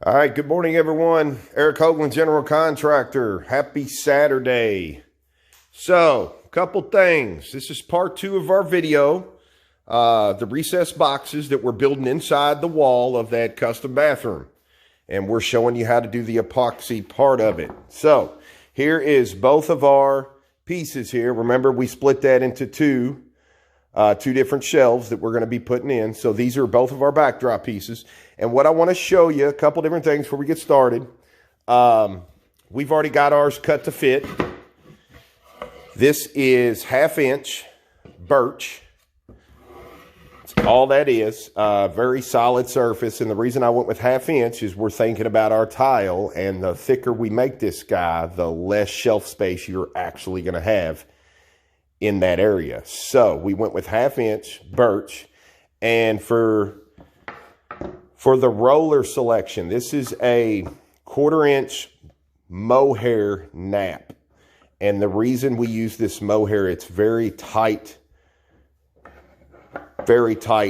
All right, good morning, everyone. Eric Hoagland, General Contractor. Happy Saturday. So, a couple things. This is part 2 of our video. The recessed boxes that we're building inside the wall of that custom bathroom. And we're showing you how to do the epoxy part of it. So, here is both of our pieces here. Remember, we split that into two different shelves that we're going to be putting in. So these are both of our backdrop pieces. And what I want to show you, a couple different things before we get started. We've already got ours cut to fit. This is 1/2 inch birch. That's all that is. Very solid surface. And the reason I went with 1/2 inch is we're thinking about our tile. And the thicker we make this guy, the less shelf space you're actually going to have in that area. So we went with 1/2 inch birch. And for the roller selection, this is a 1/4 inch mohair nap. And the reason we use this mohair, it's very tight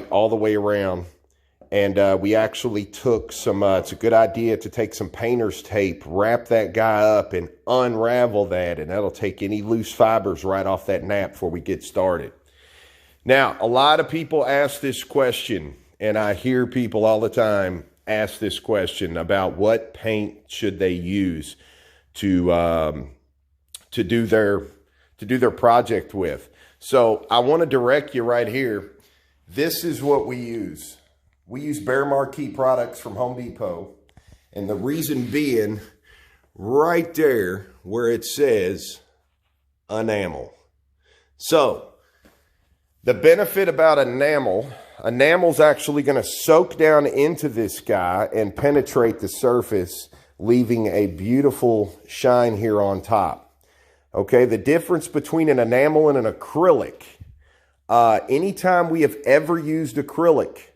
all the way around. And we actually took some, it's a good idea to take some painter's tape, wrap that guy up and unravel that. And that'll take any loose fibers right off that nap before we get started. Now, a lot of people ask this question, and I hear people all the time ask this question about what paint should they use to do their project with. So I want to direct you right here. This is what we use. We use Behr Marquee products from Home Depot. And the reason being, right there where it says enamel. So, the benefit about enamel's actually going to soak down into this guy and penetrate the surface, leaving a beautiful shine here on top. Okay, the difference between an enamel and an acrylic. Anytime we have ever used acrylic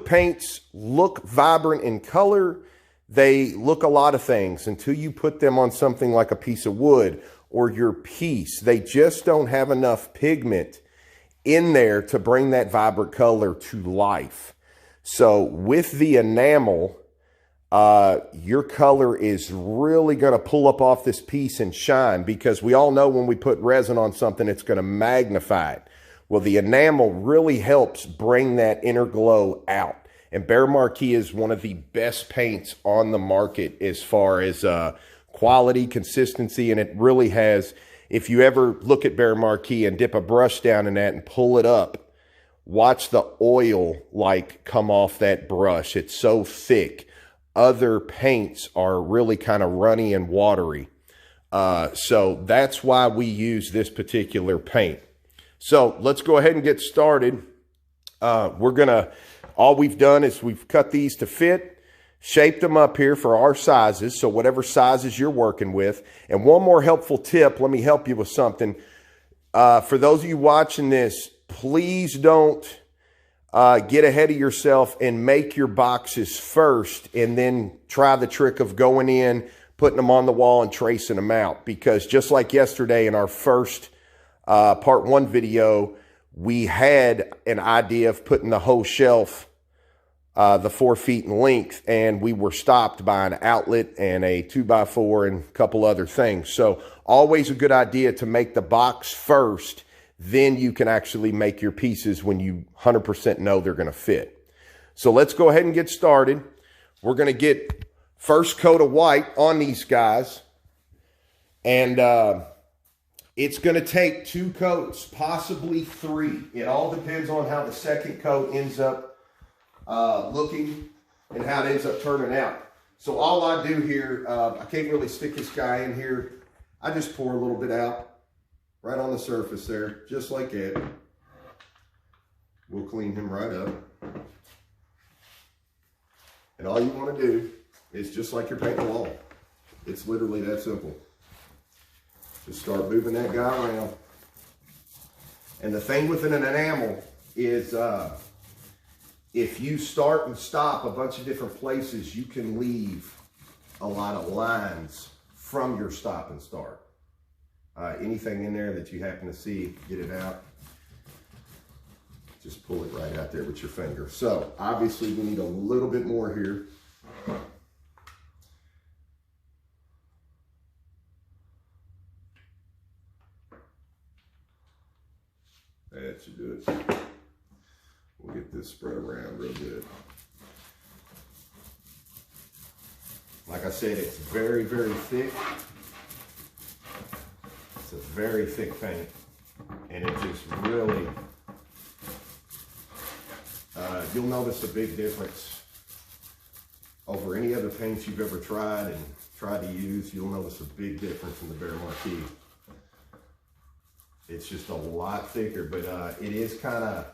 paints look vibrant in color. They look a lot of things until you put them on something like a piece of wood or your piece. They just don't have enough pigment in there to bring that vibrant color to life. So with the enamel, your color is really going to pull up off this piece and shine, because we all know when we put resin on something, it's going to magnify it. Well, the enamel really helps bring that inner glow out. And Behr Marquee is one of the best paints on the market as far as quality, consistency, and it really has, if you ever look at Behr Marquee and dip a brush down in that and pull it up, watch the oil like come off that brush. It's so thick. Other paints are really kind of runny and watery. So that's why we use this particular paint. So let's go ahead and get started. All we've done is we've cut these to fit, shaped them up here for our sizes. So whatever sizes you're working with. And one more helpful tip, let me help you with something. For those of you watching this, please don't get ahead of yourself and make your boxes first and then try the trick of going in, putting them on the wall and tracing them out. Because just like yesterday in our first part 1 video, we had an idea of putting the whole shelf the 4 feet in length, and we were stopped by an outlet and a 2x4 and a couple other things. So always a good idea to make the box first, then you can actually make your pieces when you 100% know they're going to fit. So let's go ahead and get started. We're going to get first coat of white on these guys, and it's going to take 2 coats, possibly 3. It all depends on how the second coat ends up looking and how it ends up turning out. So all I do here, I can't really stick this guy in here. I just pour a little bit out right on the surface there, just like that. We'll clean him right up. And all you want to do is just like you're painting a wall. It's literally that simple. Just start moving that guy around. And the thing with an enamel is if you start and stop a bunch of different places, you can leave a lot of lines from your stop and start. Anything in there that you happen to see, get it out. Just pull it right out there with your finger. So obviously we need a little bit more here. should do it. We'll get this spread around real good. Like I said, it's very, very thick. It's a very thick paint, and it just really, you'll notice a big difference over any other paints you've ever tried to use. You'll notice a big difference in the Behr Marquee. It's just a lot thicker, but it is kind of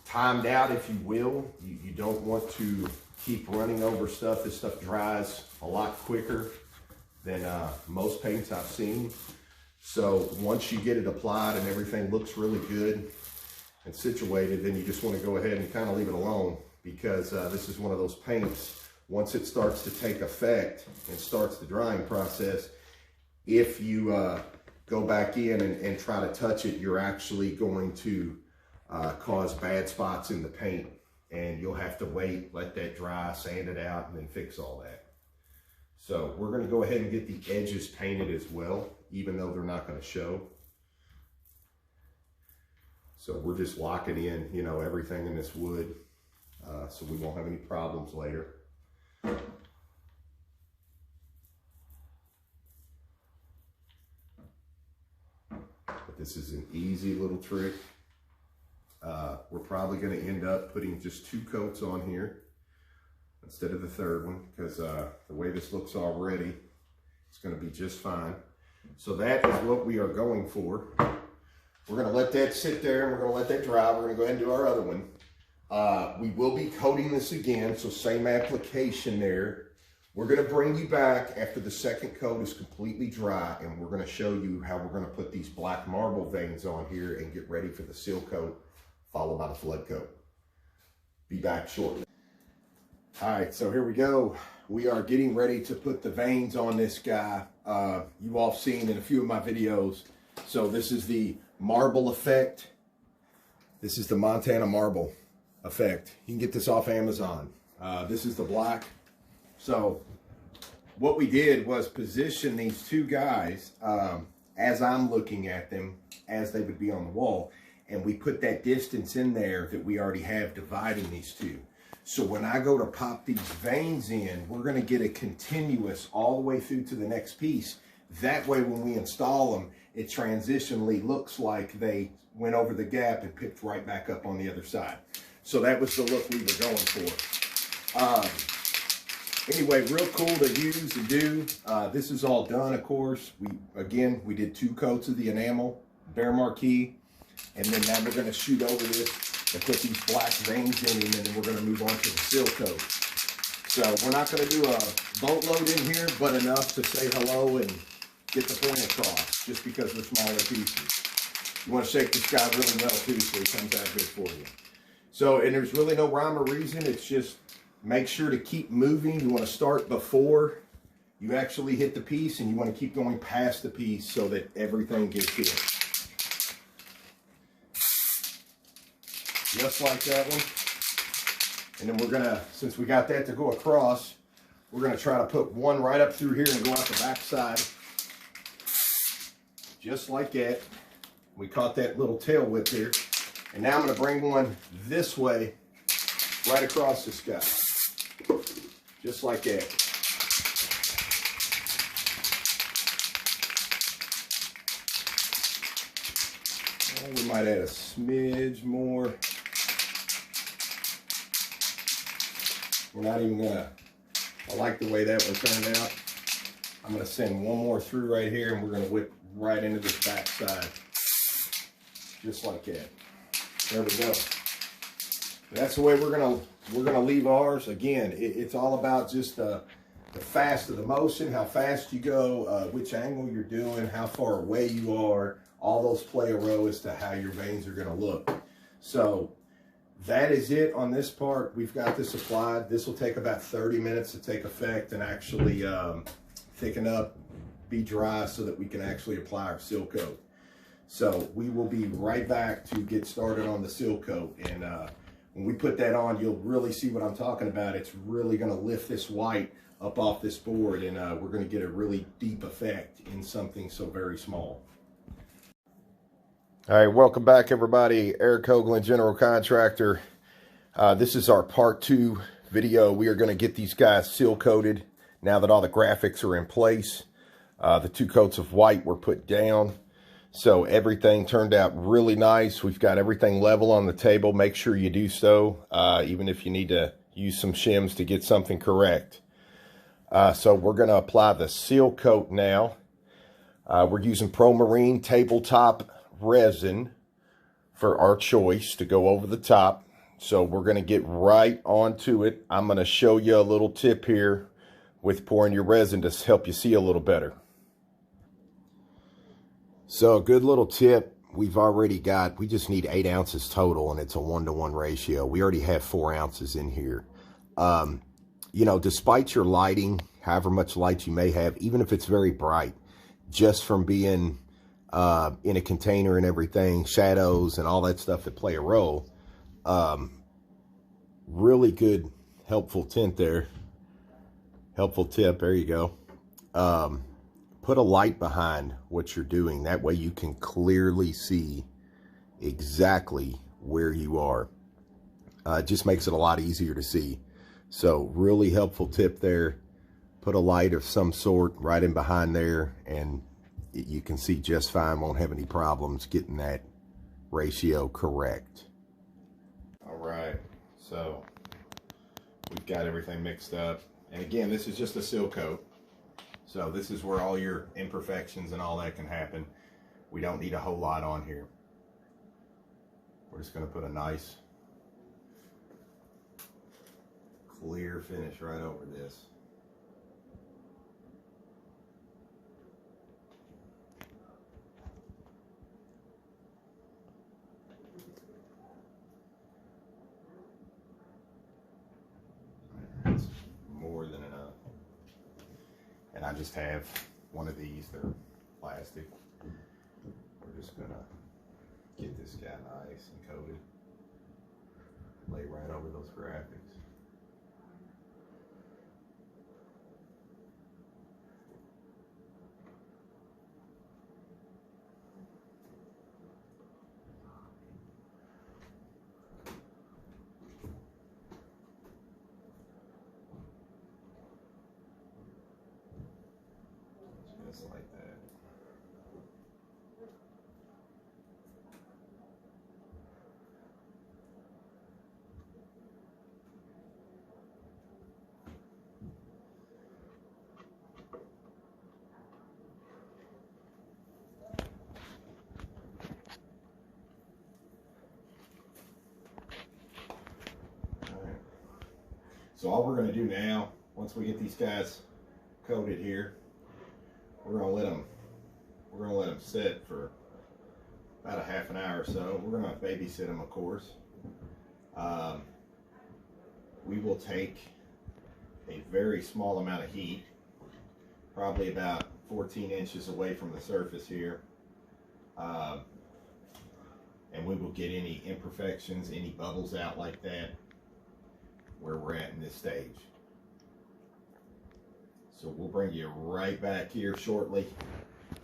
timed out, if you will. You don't want to keep running over stuff. This stuff dries a lot quicker than most paints I've seen. So once you get it applied and everything looks really good and situated, then you just want to go ahead and kind of leave it alone, because this is one of those paints, once it starts to take effect and starts the drying process, if you go back in and try to touch it, you're actually going to cause bad spots in the paint, and you'll have to wait, let that dry, sand it out, and then fix all that. So we're going to go ahead and get the edges painted as well, even though they're not going to show. So we're just locking in, you know, everything in this wood, so we won't have any problems later. But this is an easy little trick. We're probably going to end up putting just 2 coats on here instead of the third one, because the way this looks already, it's going to be just fine. So that is what we are going for. We're going to let that sit there, and we're going to let that dry. We're going to go ahead and do our other one. We will be coating this again, so same application there. We're going to bring you back after the second coat is completely dry, and we're going to show you how we're going to put these black marble veins on here and get ready for the seal coat, followed by the flood coat. Be back shortly. All right, so here we go. We are getting ready to put the veins on this guy. You all have seen in a few of my videos. So this is the marble effect. This is the Montana marble effect. You can get this off Amazon. This is the black. So what we did was position these 2 guys as I'm looking at them, as they would be on the wall, and we put that distance in there that we already have dividing these 2. So when I go to pop these veins in, we're going to get a continuous all the way through to the next piece. That way when we install them, it transitionally looks like they went over the gap and picked right back up on the other side. So that was the look we were going for. Anyway, real cool to use and do. This is all done, of course. We did 2 coats of the enamel, Behr Marquee, and then now we're going to shoot over this and put these black veins in them, and then we're going to move on to the seal coat. So we're not going to do a boatload in here, but enough to say hello and get the point across, just because they're smaller pieces. You want to shake this guy really well too, so he comes out good for you. So, and there's really no rhyme or reason. It's just make sure to keep moving. You want to start before you actually hit the piece, and you want to keep going past the piece so that everything gets hit. Just like that one. And then we're gonna, since we got that to go across, we're gonna try to put one right up through here and go out the back side. Just like that. We caught that little tail whip here. And now I'm gonna bring one this way, right across this guy. Just like that. Well, we might add a smidge more. We're not even gonna, I like the way that one turned out. I'm gonna send one more through right here, and we're gonna whip right into this back side. Just like that. There we go. That's the way we're gonna leave ours. Again, it's all about just the fast of the motion, how fast you go, which angle you're doing, how far away you are. All those play a role as to how your veins are gonna look. So that is it on this part. We've got this applied. This will take about 30 minutes to take effect and actually thicken up, be dry, so that we can actually apply our seal coat. So we will be right back to get started on the seal coat. And when we put that on, you'll really see what I'm talking about. It's really gonna lift this white up off this board, and we're gonna get a really deep effect in something so very small. All right, welcome back, everybody. Eric Hoagland, General Contractor. This is our part 2 video. We are going to get these guys seal coated now that all the graphics are in place. The 2 coats of white were put down, so everything turned out really nice. We've got everything level on the table. Make sure you do so, even if you need to use some shims to get something correct. So we're going to apply the seal coat now. We're using Pro Marine tabletop resin for our choice to go over the top. So we're going to get right onto it. I'm going to show you a little tip here with pouring your resin to help you see a little better. So a good little tip, we just need 8 ounces total, and it's a 1-to-1 ratio. We already have 4 ounces in here. You know, despite your lighting, however much light you may have, even if it's very bright, just from being in a container and everything, shadows and all that stuff that play a role. Really good, helpful tint there. Helpful tip, there you go. Put a light behind what you're doing. That way you can clearly see exactly where you are. It just makes it a lot easier to see. So really helpful tip there. Put a light of some sort right in behind there, and you can see just fine. Won't have any problems getting that ratio correct. All right, so we've got everything mixed up. And again, this is just a seal coat. So this is where all your imperfections and all that can happen. We don't need a whole lot on here. We're just going to put a nice clear finish right over this. That's more than enough. And I just have one of these, they're plastic. We're just gonna get this guy nice and coated. Lay right over those graphics. Just like that. All right. So all we're going to do now, once we get these guys coated here, we're gonna let them sit for about a half an hour or so. We're gonna babysit them, of course. We will take a very small amount of heat, probably about 14 inches away from the surface here, and we will get any imperfections, any bubbles out like that where we're at in this stage. So we'll bring you right back here shortly,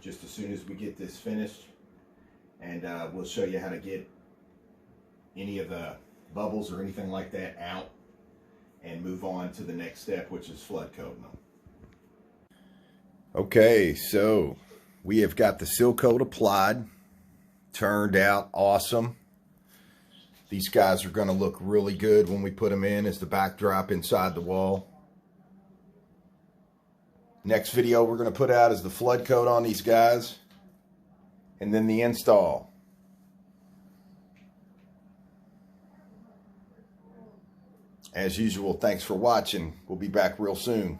just as soon as we get this finished, and we'll show you how to get any of the bubbles or anything like that out and move on to the next step, which is flood coating them. Okay, so we have got the seal coat applied. Turned out awesome. These guys are going to look really good when we put them in as the backdrop inside the wall. Next video we're going to put out is the flood coat on these guys, and then the install. As usual, thanks for watching. We'll be back real soon.